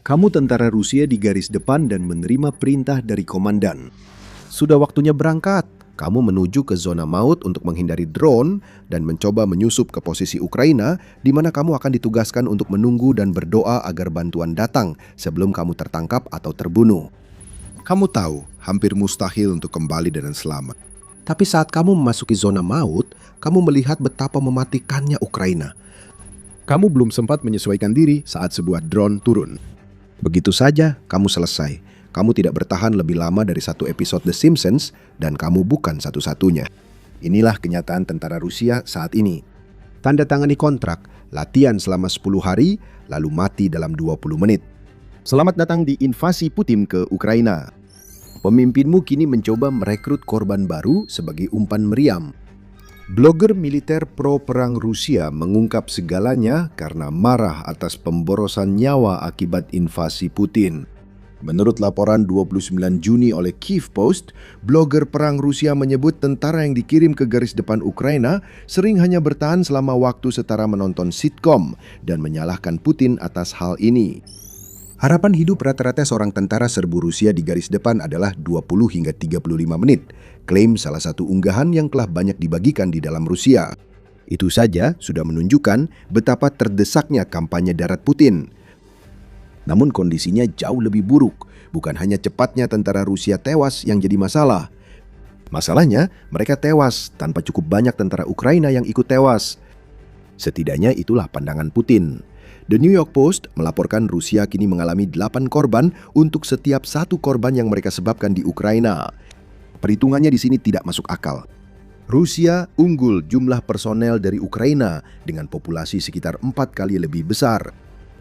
Kamu tentara Rusia di garis depan dan menerima perintah dari komandan. Sudah waktunya berangkat. Kamu menuju ke zona maut untuk menghindari drone dan mencoba menyusup ke posisi Ukraina, di mana kamu akan ditugaskan untuk menunggu dan berdoa agar bantuan datang sebelum kamu tertangkap atau terbunuh. Kamu tahu, hampir mustahil untuk kembali dengan selamat. Tapi saat kamu memasuki zona maut, kamu melihat betapa mematikannya Ukraina. Kamu belum sempat menyesuaikan diri saat sebuah drone turun. Begitu saja, kamu selesai. Kamu tidak bertahan lebih lama dari satu episode The Simpsons, dan kamu bukan satu-satunya. Inilah kenyataan tentara Rusia saat ini. Tanda tangani kontrak, latihan selama 10 hari, lalu mati dalam 20 menit. Selamat datang di invasi Putin ke Ukraina. Pemimpinmu kini mencoba merekrut korban baru sebagai umpan meriam. Blogger militer pro-perang Rusia mengungkap segalanya karena marah atas pemborosan nyawa akibat invasi Putin. Menurut laporan 29 Juni oleh Kyiv Post, blogger perang Rusia menyebut tentara yang dikirim ke garis depan Ukraina sering hanya bertahan selama waktu setara menonton sitkom dan menyalahkan Putin atas hal ini. Harapan hidup rata-rata seorang tentara serbu Rusia di garis depan adalah 20 hingga 35 menit, klaim salah satu unggahan yang telah banyak dibagikan di dalam Rusia. Itu saja sudah menunjukkan betapa terdesaknya kampanye darat Putin. Namun kondisinya jauh lebih buruk, bukan hanya cepatnya tentara Rusia tewas yang jadi masalah. Masalahnya, mereka tewas tanpa cukup banyak tentara Ukraina yang ikut tewas. Setidaknya itulah pandangan Putin. The New York Post melaporkan Rusia kini mengalami 8 korban untuk setiap 1 korban yang mereka sebabkan di Ukraina. Perhitungannya di sini tidak masuk akal. Rusia unggul jumlah personel dari Ukraina dengan populasi sekitar 4 kali lebih besar.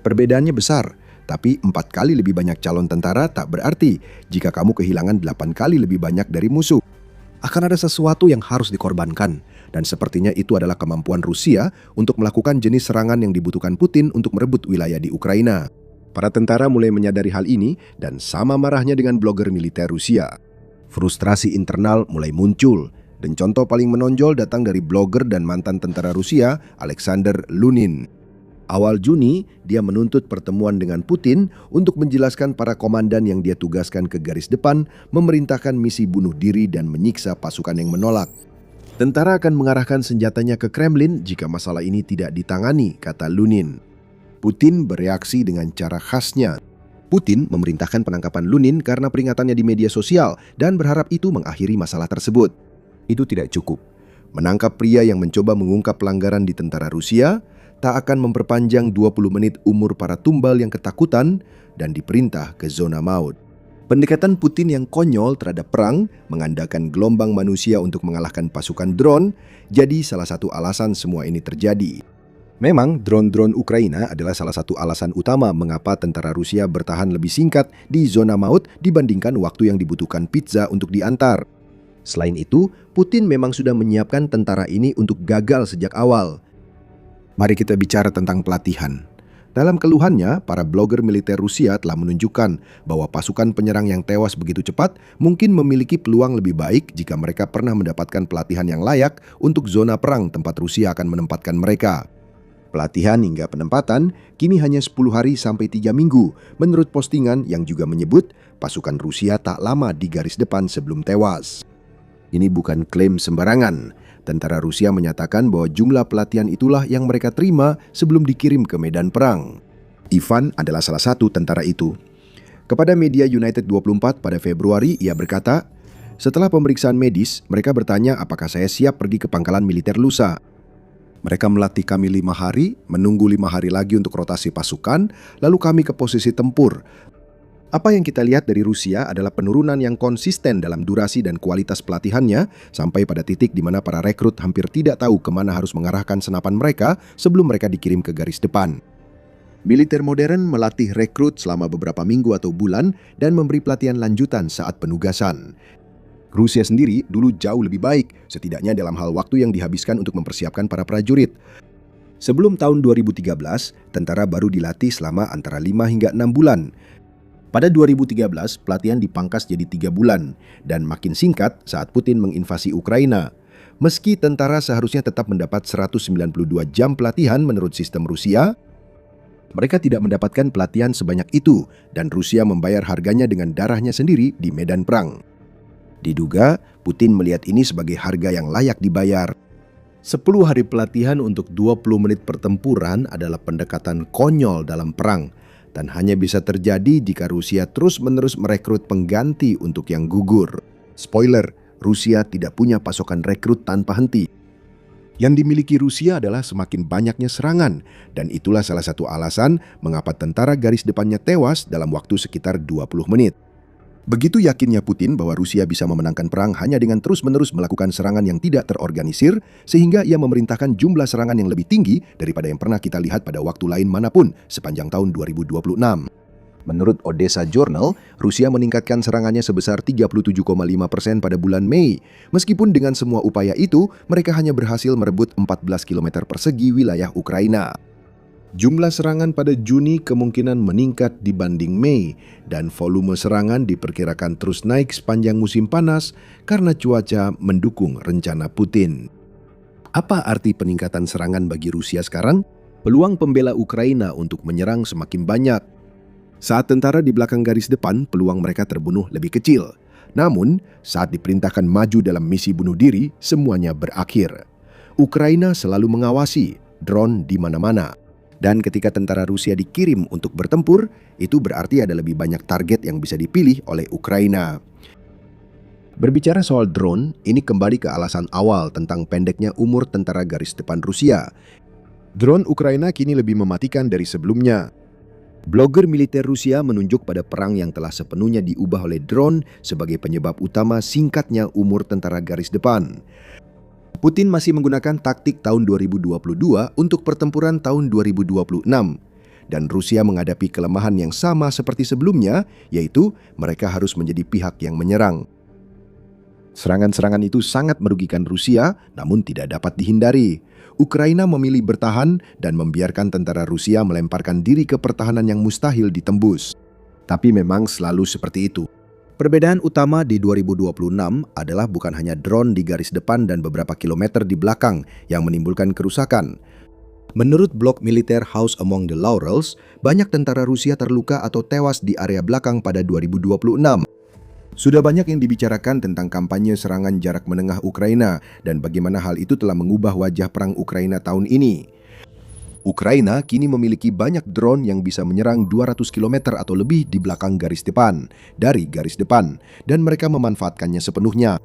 Perbedaannya besar, tapi 4 kali lebih banyak calon tentara tak berarti jika kamu kehilangan 8 kali lebih banyak dari musuh. Akan ada sesuatu yang harus dikorbankan, dan sepertinya itu adalah kemampuan Rusia untuk melakukan jenis serangan yang dibutuhkan Putin untuk merebut wilayah di Ukraina. Para tentara mulai menyadari hal ini dan sama marahnya dengan blogger militer Rusia. Frustrasi internal mulai muncul, dan contoh paling menonjol datang dari blogger dan mantan tentara Rusia, Alexander Lunin. Awal Juni, dia menuntut pertemuan dengan Putin untuk menjelaskan para komandan yang dia tugaskan ke garis depan memerintahkan misi bunuh diri dan menyiksa pasukan yang menolak. Tentara akan mengarahkan senjatanya ke Kremlin jika masalah ini tidak ditangani, kata Lunin. Putin bereaksi dengan cara khasnya. Putin memerintahkan penangkapan Lunin karena peringatannya di media sosial dan berharap itu mengakhiri masalah tersebut. Itu tidak cukup. Menangkap pria yang mencoba mengungkap pelanggaran di tentara Rusia tak akan memperpanjang 20 menit umur para tumbal yang ketakutan dan diperintah ke zona maut. Pendekatan Putin yang konyol terhadap perang, mengandalkan gelombang manusia untuk mengalahkan pasukan drone, jadi salah satu alasan semua ini terjadi. Memang drone-drone Ukraina adalah salah satu alasan utama mengapa tentara Rusia bertahan lebih singkat di zona maut dibandingkan waktu yang dibutuhkan pizza untuk diantar. Selain itu, Putin memang sudah menyiapkan tentara ini untuk gagal sejak awal. Mari kita bicara tentang pelatihan. Dalam keluhannya, para blogger militer Rusia telah menunjukkan bahwa pasukan penyerang yang tewas begitu cepat mungkin memiliki peluang lebih baik jika mereka pernah mendapatkan pelatihan yang layak untuk zona perang tempat Rusia akan menempatkan mereka. Pelatihan hingga penempatan kini hanya 10 hari sampai 3 minggu, menurut postingan yang juga menyebut pasukan Rusia tak lama di garis depan sebelum tewas. Ini bukan klaim sembarangan. Tentara Rusia menyatakan bahwa jumlah pelatihan itulah yang mereka terima sebelum dikirim ke medan perang. Ivan adalah salah satu tentara itu. Kepada media United 24 pada Februari, ia berkata, "Setelah pemeriksaan medis, mereka bertanya apakah saya siap pergi ke pangkalan militer lusa. Mereka melatih kami 5 hari, menunggu 5 hari lagi untuk rotasi pasukan, lalu kami ke posisi tempur. Apa yang kita lihat dari Rusia adalah penurunan yang konsisten dalam durasi dan kualitas pelatihannya sampai pada titik di mana para rekrut hampir tidak tahu kemana harus mengarahkan senapan mereka sebelum mereka dikirim ke garis depan. Militer modern melatih rekrut selama beberapa minggu atau bulan dan memberi pelatihan lanjutan saat penugasan. Rusia sendiri dulu jauh lebih baik, setidaknya dalam hal waktu yang dihabiskan untuk mempersiapkan para prajurit. Sebelum tahun 2013, tentara baru dilatih selama antara 5 hingga 6 bulan. Pada 2013, pelatihan dipangkas jadi 3 bulan dan makin singkat saat Putin menginvasi Ukraina. Meski tentara seharusnya tetap mendapat 192 jam pelatihan menurut sistem Rusia, Mereka tidak mendapatkan pelatihan sebanyak itu dan Rusia membayar harganya dengan darahnya sendiri di medan perang. Diduga, Putin melihat ini sebagai harga yang layak dibayar. 10 hari pelatihan untuk 20 menit pertempuran adalah pendekatan konyol dalam perang dan hanya bisa terjadi jika Rusia terus-menerus merekrut pengganti untuk yang gugur. Spoiler, Rusia tidak punya pasokan rekrut tanpa henti. Yang dimiliki Rusia adalah semakin banyaknya serangan, dan itulah salah satu alasan mengapa tentara garis depannya tewas dalam waktu sekitar 20 menit. Begitu yakinnya Putin bahwa Rusia bisa memenangkan perang hanya dengan terus-menerus melakukan serangan yang tidak terorganisir, sehingga ia memerintahkan jumlah serangan yang lebih tinggi daripada yang pernah kita lihat pada waktu lain manapun sepanjang tahun 2026. Menurut Odessa Journal, Rusia meningkatkan serangannya sebesar 37,5% pada bulan Mei. Meskipun dengan semua upaya itu, mereka hanya berhasil merebut 14 km persegi wilayah Ukraina. Jumlah serangan pada Juni kemungkinan meningkat dibanding Mei, dan volume serangan diperkirakan terus naik sepanjang musim panas karena cuaca mendukung rencana Putin. Apa arti peningkatan serangan bagi Rusia sekarang? Peluang pembela Ukraina untuk menyerang semakin banyak. Saat tentara di belakang garis depan, peluang mereka terbunuh lebih kecil. Namun, saat diperintahkan maju dalam misi bunuh diri, semuanya berakhir. Ukraina selalu mengawasi drone di mana-mana. Dan ketika tentara Rusia dikirim untuk bertempur, itu berarti ada lebih banyak target yang bisa dipilih oleh Ukraina. Berbicara soal drone, ini kembali ke alasan awal tentang pendeknya umur tentara garis depan Rusia. Drone Ukraina kini lebih mematikan dari sebelumnya. Blogger militer Rusia menunjuk pada perang yang telah sepenuhnya diubah oleh drone sebagai penyebab utama singkatnya umur tentara garis depan. Putin masih menggunakan taktik tahun 2022 untuk pertempuran tahun 2026. Dan Rusia menghadapi kelemahan yang sama seperti sebelumnya, yaitu mereka harus menjadi pihak yang menyerang. Serangan-serangan itu sangat merugikan Rusia, namun tidak dapat dihindari. Ukraina memilih bertahan dan membiarkan tentara Rusia melemparkan diri ke pertahanan yang mustahil ditembus. Tapi memang selalu seperti itu. Perbedaan utama di 2026 adalah bukan hanya drone di garis depan dan beberapa kilometer di belakang yang menimbulkan kerusakan. Menurut blog militer House Among the Laurels, banyak tentara Rusia terluka atau tewas di area belakang pada 2026. Sudah banyak yang dibicarakan tentang kampanye serangan jarak menengah Ukraina dan bagaimana hal itu telah mengubah wajah perang Ukraina tahun ini. Ukraina kini memiliki banyak drone yang bisa menyerang 200 km atau lebih di belakang garis depan, dari garis depan, dan mereka memanfaatkannya sepenuhnya.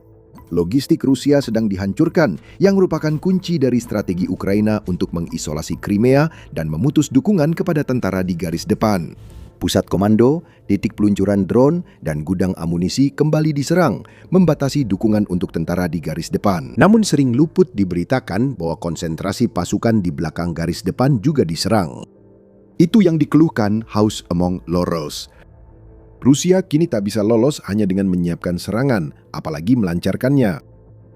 Logistik Rusia sedang dihancurkan, yang merupakan kunci dari strategi Ukraina untuk mengisolasi Crimea dan memutus dukungan kepada tentara di garis depan. Pusat komando, titik peluncuran drone, dan gudang amunisi kembali diserang, membatasi dukungan untuk tentara di garis depan. Namun sering luput diberitakan bahwa konsentrasi pasukan di belakang garis depan juga diserang. Itu yang dikeluhkan House Among Laurels. Rusia kini tak bisa lolos hanya dengan menyiapkan serangan, apalagi melancarkannya.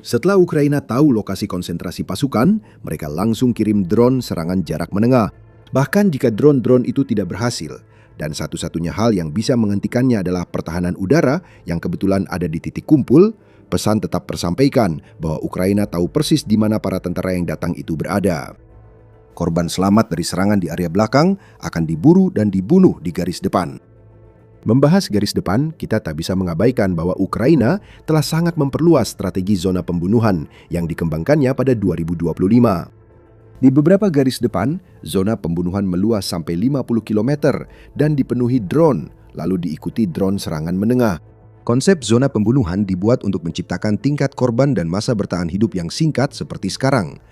Setelah Ukraina tahu lokasi konsentrasi pasukan, mereka langsung kirim drone serangan jarak menengah. Bahkan jika drone-drone itu tidak berhasil, dan satu-satunya hal yang bisa menghentikannya adalah pertahanan udara yang kebetulan ada di titik kumpul, pesan tetap tersampaikan bahwa Ukraina tahu persis di mana para tentara yang datang itu berada. Korban selamat dari serangan di area belakang akan diburu dan dibunuh di garis depan. Membahas garis depan, kita tak bisa mengabaikan bahwa Ukraina telah sangat memperluas strategi zona pembunuhan yang dikembangkannya pada 2025. Di beberapa garis depan, zona pembunuhan meluas sampai 50 km dan dipenuhi drone, lalu diikuti drone serangan menengah. Konsep zona pembunuhan dibuat untuk menciptakan tingkat korban dan masa bertahan hidup yang singkat seperti sekarang.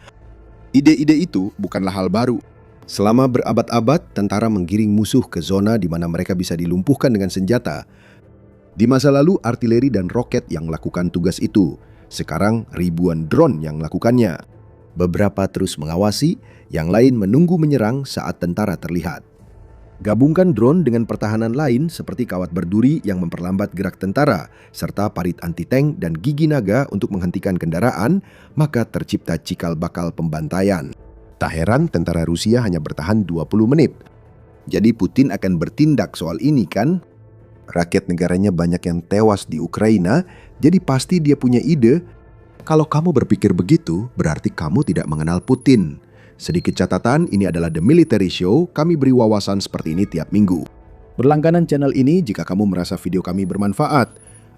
Ide-ide itu bukanlah hal baru. Selama berabad-abad, tentara menggiring musuh ke zona di mana mereka bisa dilumpuhkan dengan senjata. Di masa lalu, artileri dan roket yang melakukan tugas itu. Sekarang, ribuan drone yang melakukannya. Beberapa terus mengawasi, yang lain menunggu menyerang saat tentara terlihat. Gabungkan drone dengan pertahanan lain seperti kawat berduri yang memperlambat gerak tentara, serta parit anti-tank dan gigi naga untuk menghentikan kendaraan, maka tercipta cikal bakal pembantaian. Tak heran tentara Rusia hanya bertahan 20 menit. Jadi Putin akan bertindak soal ini kan? Rakyat negaranya banyak yang tewas di Ukraina, jadi pasti dia punya ide. Kalau kamu berpikir begitu, berarti kamu tidak mengenal Putin. Sedikit catatan, ini adalah The Military Show, kami beri wawasan seperti ini tiap minggu. Berlangganan channel ini jika kamu merasa video kami bermanfaat.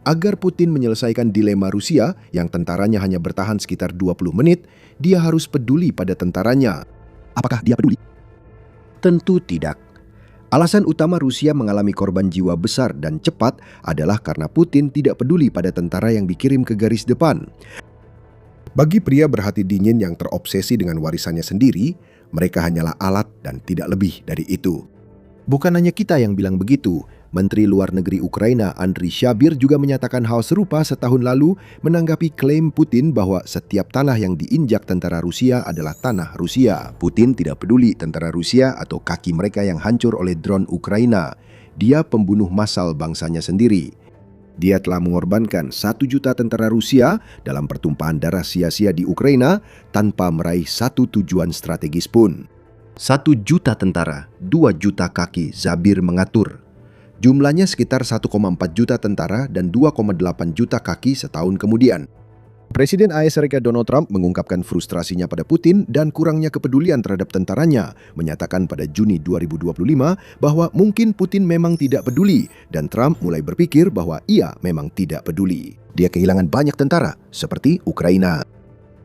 Agar Putin menyelesaikan dilema Rusia yang tentaranya hanya bertahan sekitar 20 menit, dia harus peduli pada tentaranya. Apakah dia peduli? Tentu tidak. Alasan utama Rusia mengalami korban jiwa besar dan cepat adalah karena Putin tidak peduli pada tentara yang dikirim ke garis depan. Bagi pria berhati dingin yang terobsesi dengan warisannya sendiri, mereka hanyalah alat dan tidak lebih dari itu. Bukan hanya kita yang bilang begitu, Menteri Luar Negeri Ukraina Andriy Syabir juga menyatakan hal serupa setahun lalu menanggapi klaim Putin bahwa setiap tanah yang diinjak tentara Rusia adalah tanah Rusia. Putin tidak peduli tentara Rusia atau kaki mereka yang hancur oleh drone Ukraina. Dia pembunuh massal bangsanya sendiri. Dia telah mengorbankan 1 juta tentara Rusia dalam pertumpahan darah sia-sia di Ukraina tanpa meraih satu tujuan strategis pun. 1 juta tentara, 2 juta kaki, Zabir mengatur. Jumlahnya sekitar 1,4 juta tentara dan 2,8 juta kaki setahun kemudian. Presiden AS Donald Trump mengungkapkan frustrasinya pada Putin dan kurangnya kepedulian terhadap tentaranya, menyatakan pada Juni 2025 bahwa mungkin Putin memang tidak peduli dan Trump mulai berpikir bahwa ia memang tidak peduli. Dia kehilangan banyak tentara, seperti Ukraina.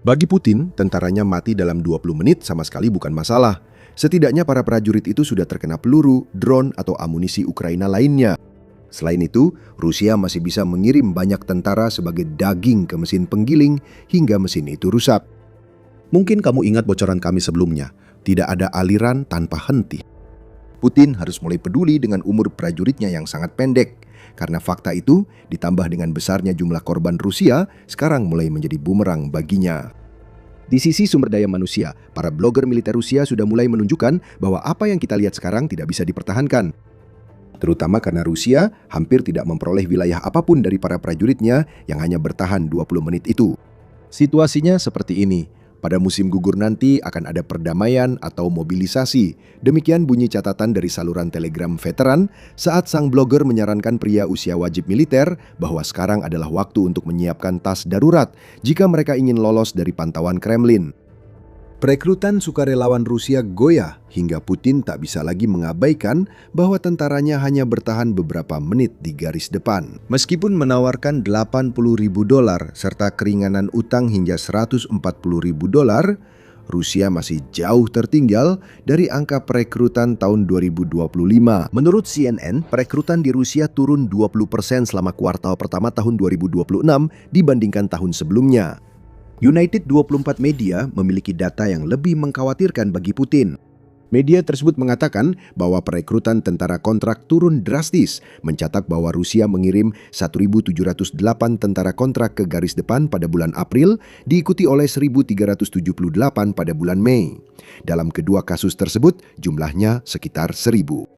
Bagi Putin, tentaranya mati dalam 20 menit sama sekali bukan masalah. Setidaknya para prajurit itu sudah terkena peluru, drone, atau amunisi Ukraina lainnya. Selain itu, Rusia masih bisa mengirim banyak tentara sebagai daging ke mesin penggiling hingga mesin itu rusak. Mungkin kamu ingat bocoran kami sebelumnya, tidak ada aliran tanpa henti. Putin harus mulai peduli dengan umur prajuritnya yang sangat pendek. Karena fakta itu, ditambah dengan besarnya jumlah korban Rusia, sekarang mulai menjadi bumerang baginya. Di sisi sumber daya manusia, para blogger militer Rusia sudah mulai menunjukkan bahwa apa yang kita lihat sekarang tidak bisa dipertahankan. Terutama karena Rusia hampir tidak memperoleh wilayah apapun dari para prajuritnya yang hanya bertahan 20 menit itu. Situasinya seperti ini. Pada musim gugur nanti akan ada perdamaian atau mobilisasi. Demikian bunyi catatan dari saluran Telegram veteran saat sang blogger menyarankan pria usia wajib militer bahwa sekarang adalah waktu untuk menyiapkan tas darurat jika mereka ingin lolos dari pantauan Kremlin. Perekrutan sukarelawan Rusia goyah hingga Putin tak bisa lagi mengabaikan bahwa tentaranya hanya bertahan beberapa menit di garis depan. Meskipun menawarkan $80.000 serta keringanan utang hingga $140.000, Rusia masih jauh tertinggal dari angka perekrutan tahun 2025. Menurut CNN, perekrutan di Rusia turun 20% selama kuartal pertama tahun 2026 dibandingkan tahun sebelumnya. United 24 Media memiliki data yang lebih mengkhawatirkan bagi Putin. Media tersebut mengatakan bahwa perekrutan tentara kontrak turun drastis, mencatat bahwa Rusia mengirim 1.708 tentara kontrak ke garis depan pada bulan April, diikuti oleh 1.378 pada bulan Mei. Dalam kedua kasus tersebut, jumlahnya sekitar 1.000.